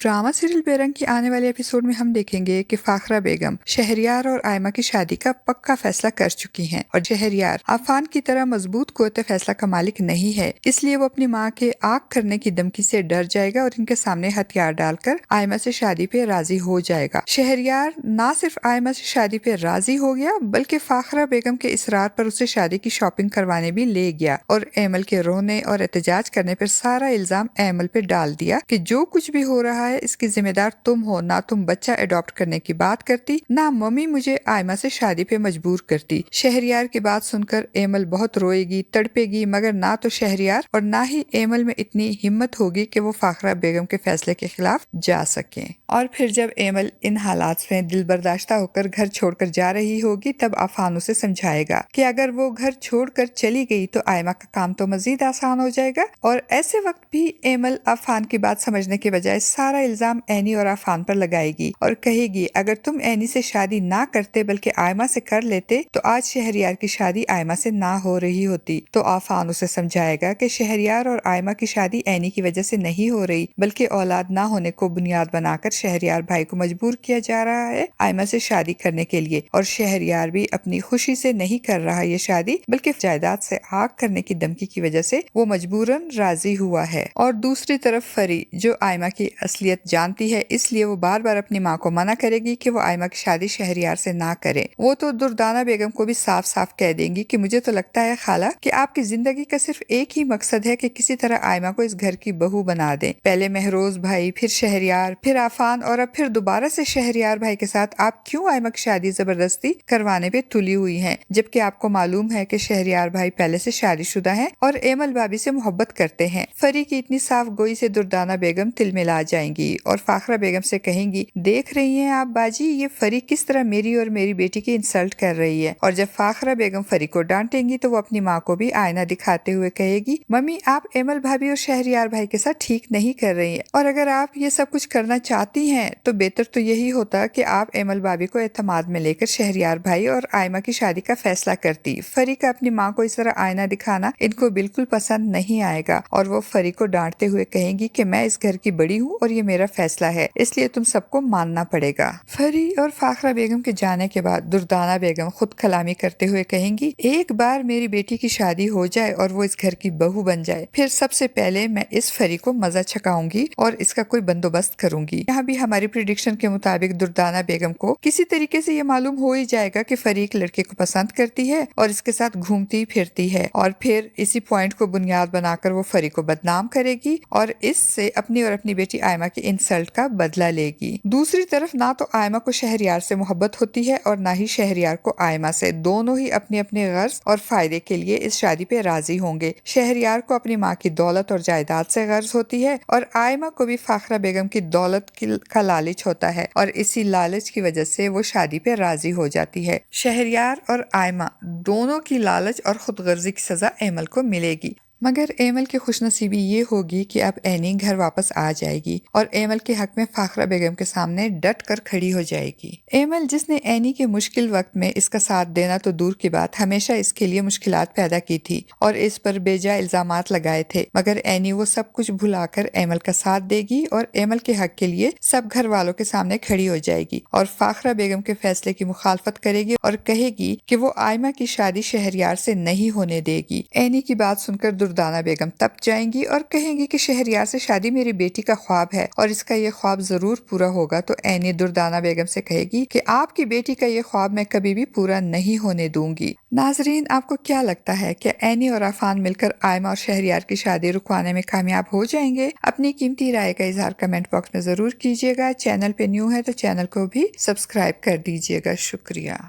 Drama serial बेरंग की आने वाले एपिसोड में हम देखेंगे कि फाखरा बेगम शहरयार और आयमा की शादी का पक्का फैसला कर चुकी हैं और शहरयार आफान की तरह मजबूत कुव्वत फैसला का मालिक नहीं है, इसलिए वो अपनी माँ के आग करने की धमकी से डर जाएगा और इनके सामने हथियार डालकर आयमा से शादी पे राजी हो जाएगा। शहरयार ना सिर्फ आयमा से शादी पे राजी हो गया बल्कि फाखरा बेगम के इसरार पर उसे शादी की शॉपिंग करवाने भी ले गया और एमल के रोने और एहतजाज करने पर सारा इल्जाम एमल पे डाल दिया कि जो कुछ भी हो रहा है इसकी जिम्मेदार तुम हो, ना तुम बच्चा अडॉप्ट करने की बात करती, ना मम्मी मुझे आयमा से शादी पे मजबूर करती। शहरयार की बात सुनकर एमल बहुत रोएगी, तड़पेगी, मगर ना तो शहरयार और ना ही एमल में इतनी हिम्मत होगी कि वो फाखरा बेगम के फैसले के खिलाफ जा सके। और फिर जब एमल इन हालात में दिल बर्दाश्ता होकर घर छोड़कर जा रही होगी तब आफान उसे समझाएगा कि अगर वो घर छोड़कर चली गई तो आयमा का काम तो मजीद आसान हो जाएगा। और ऐसे वक्त भी एमल आफान की बात समझने के बजाय सारा इल्जाम एनी और आफान पर लगाएगी और कहेगी अगर तुम एनी से शादी ना करते बल्कि आयमा से कर लेते तो आज शहरयार की शादी आयमा से ना हो रही होती। तो आफान उसे समझाएगा कि शहरयार और आयमा की शादी एनी की वजह से नहीं हो रही बल्कि औलाद ना होने को बुनियाद बनाकर शहरयार भाई को मजबूर किया जा रहा है आयमा से शादी करने के लिए, और शहरयार भी अपनी खुशी से नहीं कर रहा ये शादी बल्कि जायदाद से आग करने की धमकी की वजह से वो मजबूरन राजी हुआ है। और दूसरी तरफ फरी जो आयमा की असलियत जानती है इसलिए वो बार बार अपनी माँ को मना करेगी कि वो आयमा की शादी शहरयार से ना करे। वो तो दुर्दाना बेगम को भी साफ साफ कह देंगी कि मुझे तो लगता है खाला कि आपकी जिंदगी का सिर्फ एक ही मकसद है कि किसी तरह आयमा को इस घर की बहू बना दें। पहले महरोज भाई, फिर शहरयार, फिर आफान और अब फिर दोबारा से शहरयार भाई के साथ आप क्यों आयमा की शादी जबरदस्ती करवाने पे तुली हुई हैं, जबकि आपको मालूम है कि शहरयार भाई पहले से शादीशुदा हैं और एमल भाभी से मोहब्बत करते हैं। फरी की इतनी साफ गोई से दुर्दाना बेगम तिलमिला जाएंगी और फाखरा बेगम से कहेंगी देख रही हैं आप बाजी ये फरी किस तरह मेरी और मेरी बेटी की इंसल्ट कर रही है। और जब फाखरा बेगम फरी को डांटेंगी तो वो अपनी माँ को भी आईना दिखाते हुए कहेगी मम्मी आप एमल भाभी और शहरयार भाई के साथ ठीक नहीं कर रही है और अगर आप ये सब कुछ करना चाहती हैं तो बेहतर तो यही होता कि आप एमल भाभी को एतमाद में लेकर शहरयार भाई और आयमा की शादी का फैसला करती। फरी का अपनी माँ को इस तरह आईना दिखाना इनको बिल्कुल पसंद नहीं आएगा और वो फरी को डांटते हुए कहेंगी कि मैं इस घर की बड़ी हूँ और ये मेरा फैसला है इसलिए तुम सबको मानना पड़ेगा। फरी और फाखरा बेगम के जाने के बाद दुर्दाना बेगम खुद कलामी करते हुए कहेंगी एक बार मेरी बेटी की शादी हो जाए और वो इस घर की बहू बन जाए फिर सबसे पहले मैं इस फरी को मजा छकाऊंगी और इसका कोई बंदोबस्त करूंगी। यहाँ भी हमारी प्रिडिक्शन के मुताबिक दुर्दाना बेगम को किसी तरीके से ये मालूम हो ही जाएगा कि फरी एक लड़के को पसंद करती है और इसके साथ घूमती फिरती है और फिर इसी पॉइंट को बुनियाद बनाकर वो फरी को बदनाम करेगी और इससे अपनी और अपनी बेटी आयमा की इंसल्ट का बदला लेगी। दूसरी तरफ ना तो आयमा को शहरयार से मोहब्बत होती है और ना ही शहरयार को आयमा से, दोनों ही अपने अपने गर्ज और फायदे के लिए इस शादी पे राजी होंगे। शहरयार को अपनी माँ की दौलत और जायदाद से गर्ज होती है और आयमा को भी फाखरा बेगम की दौलत का लालच होता है और इसी लालच की वजह से वो शादी पे राजी हो जाती है। शहरयार और आयमा दोनों की लालच और खुदगर्जी की सजा एमल को मिलेगी, मगर एमल की खुशनसीबी ये होगी कि अब एनी घर वापस आ जाएगी और एमल के हक में फाखरा बेगम के सामने डट कर खड़ी हो जाएगी। एमल जिसने एनी के मुश्किल वक्त में इसका साथ देना तो दूर की बात हमेशा इसके लिए मुश्किलात पैदा की थी और इस पर बेजा इल्जामात लगाए थे, मगर एनी वो सब कुछ भुलाकर एमल का साथ देगी और एमल के हक के लिए सब घर वालों के सामने खड़ी हो जाएगी और फाखरा बेगम के फैसले की मुखालफत करेगी और कहेगी कि वो आयमा की शादी शहरयार से नहीं होने देगी। एनी की बात सुनकर दुर्दाना बेगम तप जाएंगी और कहेंगी कि शहरयार से शादी मेरी बेटी का ख्वाब है और इसका ये ख्वाब जरूर पूरा होगा। तो एनी दुर्दाना बेगम से कहेगी कि आपकी बेटी का ये ख्वाब मैं कभी भी पूरा नहीं होने दूंगी। नाजरीन, आपको क्या लगता है कि एनी और आफान मिलकर आयमा और शहरयार की शादी रुकवाने में कामयाब हो जाएंगे? अपनी कीमती राय का इजहार कमेंट बॉक्स में जरूर कीजिएगा। चैनल पे न्यू है तो चैनल को भी सब्सक्राइब कर दीजिएगा। शुक्रिया।